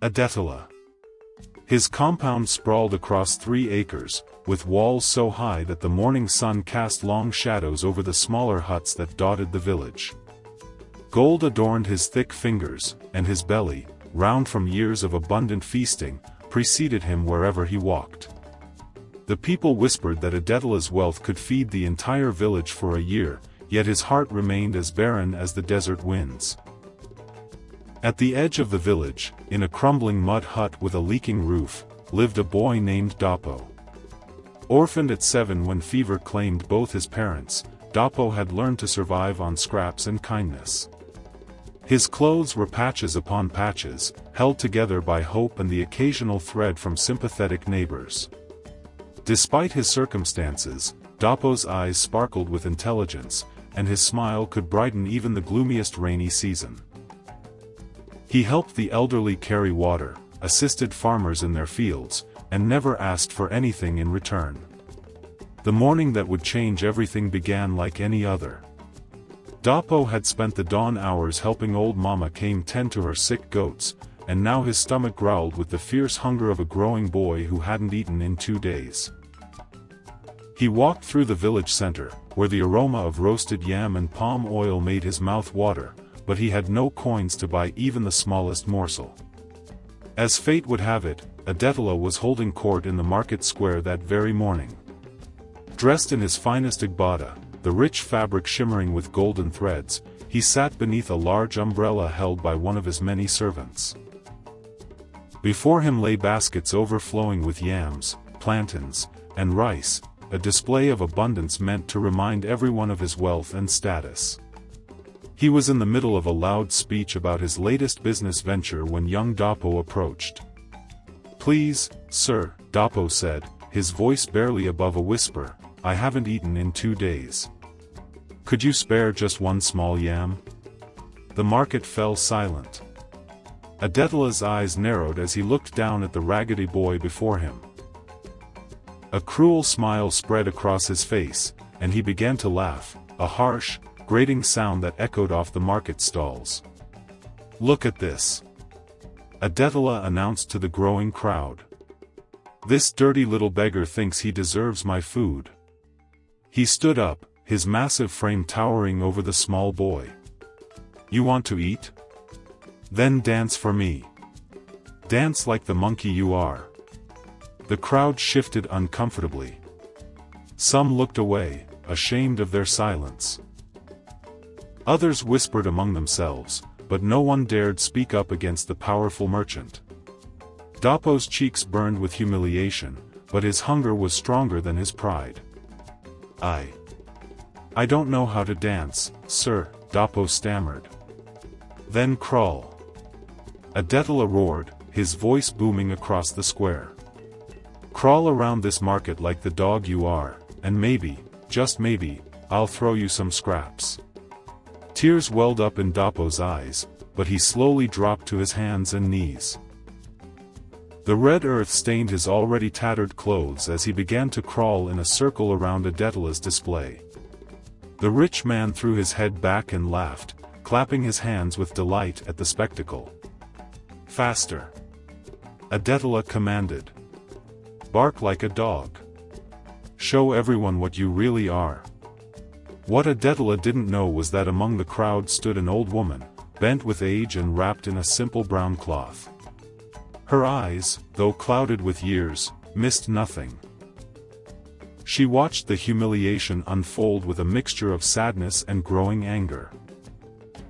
Adetola. His compound sprawled across 3 acres, with walls so high that the morning sun cast long shadows over the smaller huts that dotted the village. Gold adorned his thick fingers, and his belly, round from years of abundant feasting, preceded him wherever he walked. The people whispered that Adetola's wealth could feed the entire village for a year, yet his heart remained as barren as the desert winds. At the edge of the village, in a crumbling mud hut with a leaking roof, lived a boy named Dapo. Orphaned at 7 when fever claimed both his parents, Dapo had learned to survive on scraps and kindness. His clothes were patches upon patches, held together by hope and the occasional thread from sympathetic neighbors. Despite his circumstances, Dapo's eyes sparkled with intelligence, and his smile could brighten even the gloomiest rainy season. He helped the elderly carry water, assisted farmers in their fields, and never asked for anything in return. The morning that would change everything began like any other. Dapo had spent the dawn hours helping old Mama Kame tend to her sick goats, and now his stomach growled with the fierce hunger of a growing boy who hadn't eaten in 2 days. He walked through the village center, where the aroma of roasted yam and palm oil made his mouth water, but he had no coins to buy even the smallest morsel. As fate would have it, Adetola was holding court in the market square that very morning. Dressed in his finest agbada, the rich fabric shimmering with golden threads, he sat beneath a large umbrella held by one of his many servants. Before him lay baskets overflowing with yams, plantains, and rice, a display of abundance meant to remind everyone of his wealth and status. He was in the middle of a loud speech about his latest business venture when young Dapo approached. "Please, sir," Dapo said, his voice barely above a whisper, "I haven't eaten in 2 days. Could you spare just one small yam?" The market fell silent. Adetola's eyes narrowed as he looked down at the raggedy boy before him. A cruel smile spread across his face, and he began to laugh, a harsh, grating sound that echoed off the market stalls. "Look at this," Adetola announced to the growing crowd. "This dirty little beggar thinks he deserves my food." He stood up, his massive frame towering over the small boy. "You want to eat? Then dance for me. Dance like the monkey you are." The crowd shifted uncomfortably. Some looked away, ashamed of their silence. Others whispered among themselves, but no one dared speak up against the powerful merchant. Dapo's cheeks burned with humiliation, but his hunger was stronger than his pride. I don't know how to dance, sir," Dapo stammered. "Then crawl," Adetola roared, his voice booming across the square. "Crawl around this market like the dog you are, and maybe, just maybe, I'll throw you some scraps." Tears welled up in Dapo's eyes, but he slowly dropped to his hands and knees. The red earth stained his already tattered clothes as he began to crawl in a circle around Adetola's display. The rich man threw his head back and laughed, clapping his hands with delight at the spectacle. "Faster," Adetola commanded. "Bark like a dog. Show everyone what you really are." What Adetola didn't know was that among the crowd stood an old woman, bent with age and wrapped in a simple brown cloth. Her eyes, though clouded with years, missed nothing. She watched the humiliation unfold with a mixture of sadness and growing anger.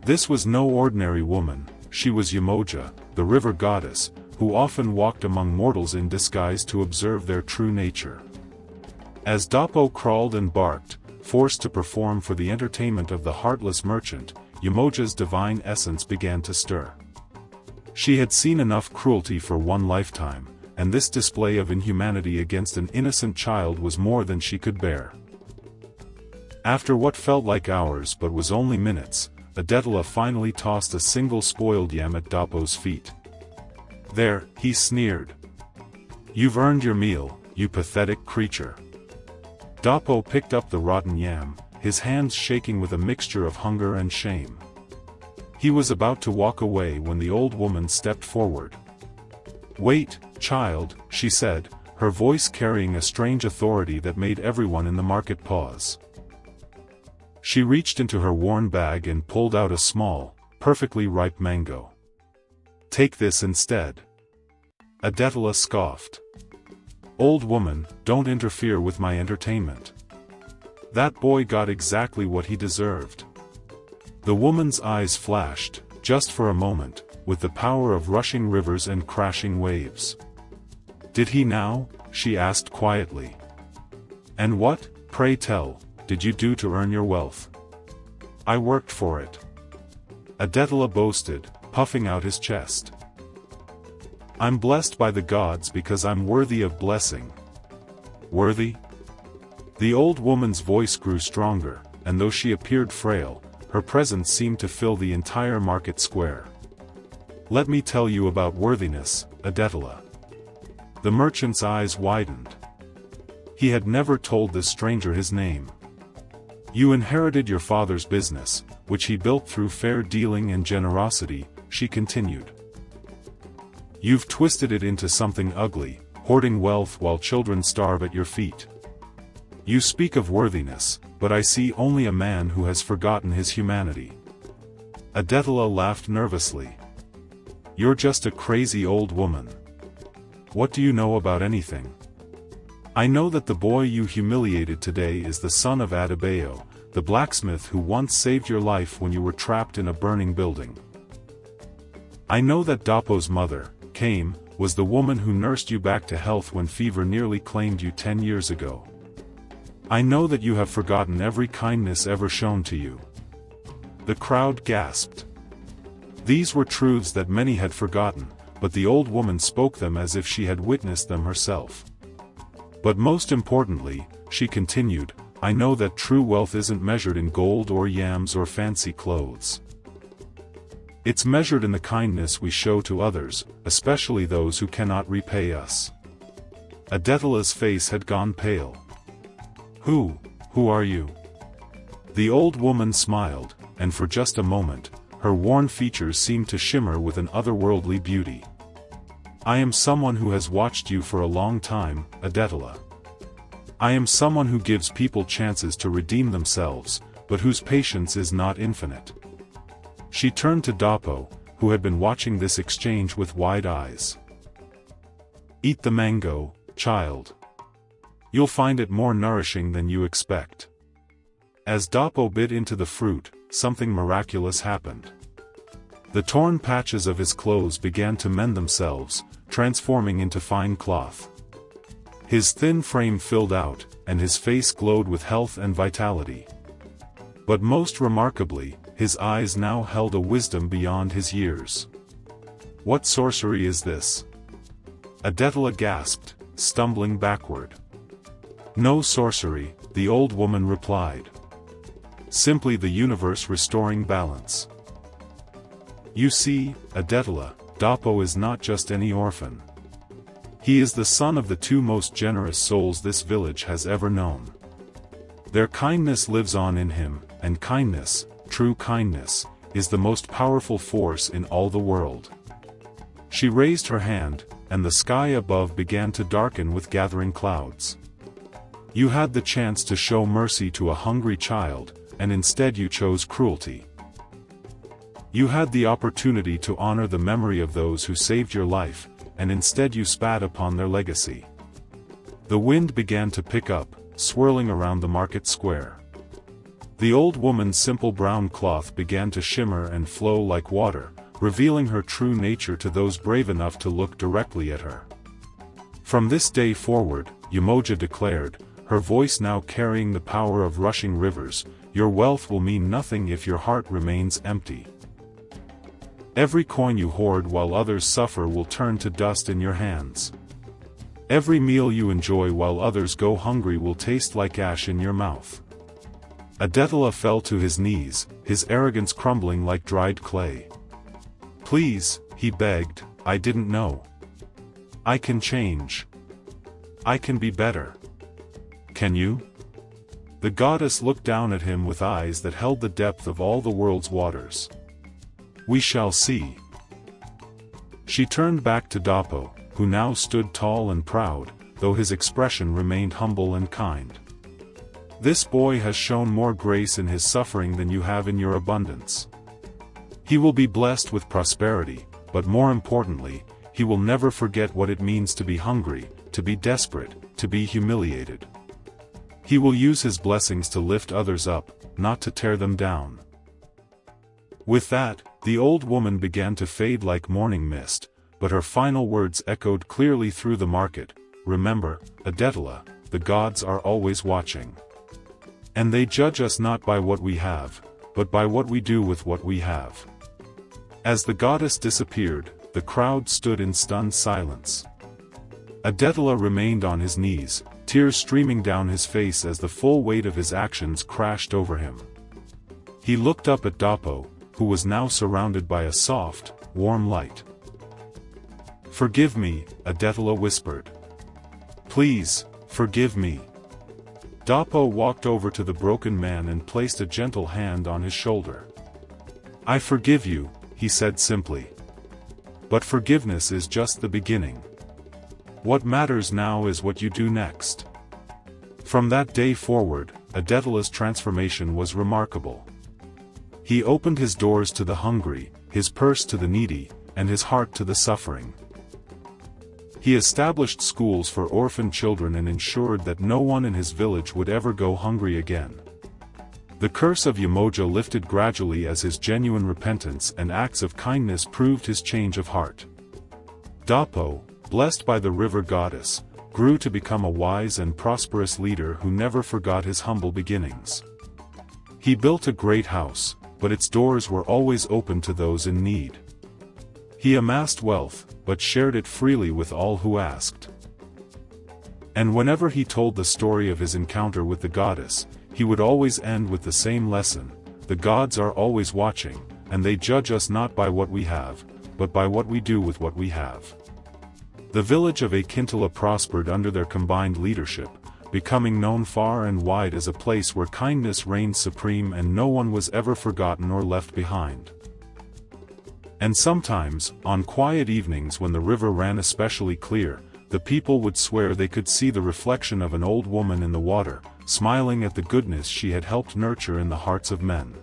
This was no ordinary woman, she was Umoja, the river goddess, who often walked among mortals in disguise to observe their true nature. As Dapo crawled and barked, forced to perform for the entertainment of the heartless merchant, Umoja's divine essence began to stir. She had seen enough cruelty for one lifetime, and this display of inhumanity against an innocent child was more than she could bear. After what felt like hours but was only minutes, Adetola finally tossed a single spoiled yam at Dapo's feet. "There," he sneered. "You've earned your meal, you pathetic creature." Dapo picked up the rotten yam, his hands shaking with a mixture of hunger and shame. He was about to walk away when the old woman stepped forward. "Wait, child," she said, her voice carrying a strange authority that made everyone in the market pause. She reached into her worn bag and pulled out a small, perfectly ripe mango. "Take this instead." Adetola scoffed. "Old woman, don't interfere with my entertainment." That boy got exactly what he deserved. The woman's eyes flashed, just for a moment, with the power of rushing rivers and crashing waves. "Did he now?" she asked quietly. "And what, pray tell, did you do to earn your wealth?" "I worked for it," Adetola boasted, puffing out his chest. "I'm blessed by the gods because I'm worthy of blessing." "Worthy?" The old woman's voice grew stronger, and though she appeared frail, her presence seemed to fill the entire market square. "Let me tell you about worthiness, Adetola." The merchant's eyes widened. He had never told this stranger his name. "You inherited your father's business, which he built through fair dealing and generosity," she continued. "You've twisted it into something ugly, hoarding wealth while children starve at your feet. You speak of worthiness, but I see only a man who has forgotten his humanity." Adetola laughed nervously. "You're just a crazy old woman. What do you know about anything? I know that the boy you humiliated today is the son of Adebayo, the blacksmith who once saved your life when you were trapped in a burning building. I know that Dapo's mother, Kame, was the woman who nursed you back to health when fever nearly claimed you 10 years ago. I know that you have forgotten every kindness ever shown to you." The crowd gasped. These were truths that many had forgotten, but the old woman spoke them as if she had witnessed them herself. "But most importantly," she continued, "I know that true wealth isn't measured in gold or yams or fancy clothes. It's measured in the kindness we show to others, especially those who cannot repay us." Adetola's face had gone pale. Who are you?" The old woman smiled, and for just a moment, her worn features seemed to shimmer with an otherworldly beauty. "I am someone who has watched you for a long time, Adetola. I am someone who gives people chances to redeem themselves, but whose patience is not infinite." She turned to Dapo, who had been watching this exchange with wide eyes. "Eat the mango, child. You'll find it more nourishing than you expect." As Dapo bit into the fruit, something miraculous happened. The torn patches of his clothes began to mend themselves, transforming into fine cloth. His thin frame filled out, and his face glowed with health and vitality. But most remarkably, his eyes now held a wisdom beyond his years. "What sorcery is this?" Adetola gasped, stumbling backward. "No sorcery," the old woman replied. "Simply the universe restoring balance. You see, Adetola, Dapo is not just any orphan. He is the son of the two most generous souls this village has ever known. Their kindness lives on in him, and kindness, true kindness, is the most powerful force in all the world." She raised her hand, and the sky above began to darken with gathering clouds. "You had the chance to show mercy to a hungry child, and instead you chose cruelty. You had the opportunity to honor the memory of those who saved your life, and instead you spat upon their legacy." The wind began to pick up, swirling around the market square. The old woman's simple brown cloth began to shimmer and flow like water, revealing her true nature to those brave enough to look directly at her. "From this day forward," Umoja declared, her voice now carrying the power of rushing rivers, "your wealth will mean nothing if your heart remains empty. Every coin you hoard while others suffer will turn to dust in your hands. Every meal you enjoy while others go hungry will taste like ash in your mouth." Adetola fell to his knees, his arrogance crumbling like dried clay. "Please," he begged, "I didn't know. I can change. I can be better." "Can you?" The goddess looked down at him with eyes that held the depth of all the world's waters. "We shall see." She turned back to Dapo, who now stood tall and proud, though his expression remained humble and kind. "This boy has shown more grace in his suffering than you have in your abundance. He will be blessed with prosperity, but more importantly, he will never forget what it means to be hungry, to be desperate, to be humiliated. He will use his blessings to lift others up, not to tear them down." With that, the old woman began to fade like morning mist, but her final words echoed clearly through the market. "Remember, Adetola, the gods are always watching. And they judge us not by what we have, but by what we do with what we have." As the goddess disappeared, the crowd stood in stunned silence. Adetola remained on his knees, tears streaming down his face as the full weight of his actions crashed over him. He looked up at Dapo, who was now surrounded by a soft, warm light. "Forgive me," Adetola whispered. "Please, forgive me." Dapo walked over to the broken man and placed a gentle hand on his shoulder. "I forgive you," he said simply. "But forgiveness is just the beginning. What matters now is what you do next." From that day forward, Adetola's transformation was remarkable. He opened his doors to the hungry, his purse to the needy, and his heart to the suffering. He established schools for orphan children and ensured that no one in his village would ever go hungry again. The curse of Umoja lifted gradually as his genuine repentance and acts of kindness proved his change of heart. Dapo, blessed by the river goddess, grew to become a wise and prosperous leader who never forgot his humble beginnings. He built a great house, but its doors were always open to those in need. He amassed wealth, but shared it freely with all who asked. And whenever he told the story of his encounter with the goddess, he would always end with the same lesson: the gods are always watching, and they judge us not by what we have, but by what we do with what we have. The village of Akintola prospered under their combined leadership, becoming known far and wide as a place where kindness reigned supreme and no one was ever forgotten or left behind. And sometimes, on quiet evenings when the river ran especially clear, the people would swear they could see the reflection of an old woman in the water, smiling at the goodness she had helped nurture in the hearts of men.